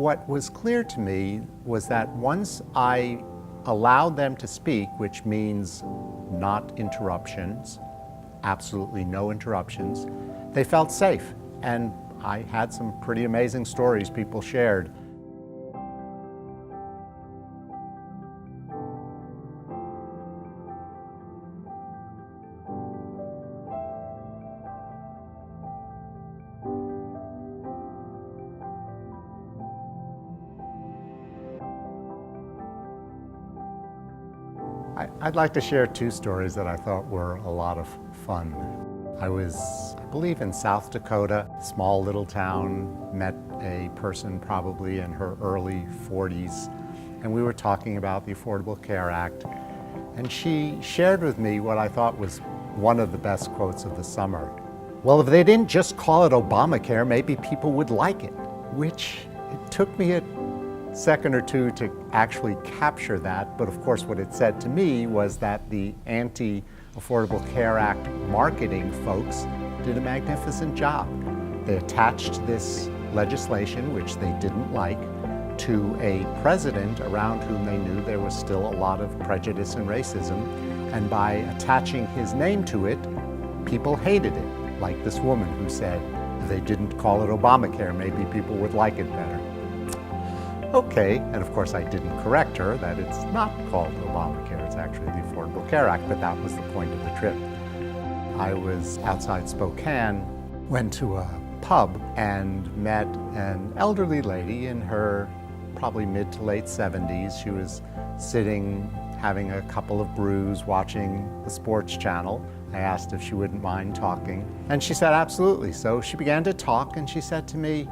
what was clear to me was that once I allowed them to speak, which means not interruptions, absolutely no interruptions, they felt safe. And I had some pretty amazing stories people shared. I'd like to share two stories that I thought were a lot of fun. I was, I believe, in South Dakota, small little town, met a person probably in her early 40s, and we were talking about the Affordable Care Act, and she shared with me what I thought was one of the best quotes of the summer. Well, if they didn't just call it Obamacare, maybe people would like it, which it took me a second or two to actually capture that, but of course what it said to me was that the anti-Affordable Care Act marketing folks did a magnificent job. They attached this legislation, which they didn't like, to a president around whom they knew there was still a lot of prejudice and racism, and by attaching his name to it, people hated it, like this woman who said, if they didn't call it Obamacare, maybe people would like it better. Okay, and of course I didn't correct her that it's not called Obamacare, it's actually the Affordable Care Act, but that was the point of the trip. I was outside Spokane, went to a pub and met an elderly lady in her probably mid to late 70s. She was sitting, having a couple of brews, watching the sports channel. I asked if she wouldn't mind talking, and she said absolutely. So she began to talk, and she said to me,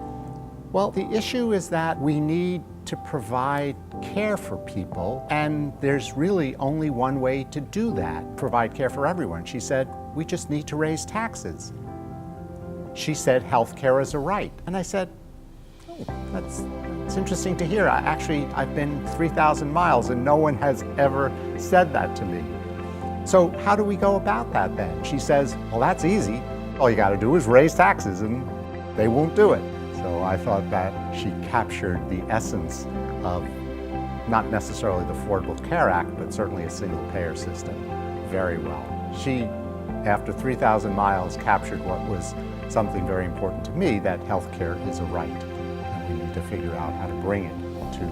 well, the issue is that we need to provide care for people, and there's really only one way to do that, provide care for everyone. She said, we just need to raise taxes. She said, health care is a right. And I said, oh, that's interesting to hear. I've been 3,000 miles and no one has ever said that to me. So how do we go about that then? She says, well, that's easy. All you gotta do is raise taxes and they won't do it. So I thought that she captured the essence of not necessarily the Affordable Care Act, but certainly a single payer system very well. She, after 3,000 miles, captured what was something very important to me, that health care is a right. And we need to figure out how to bring it to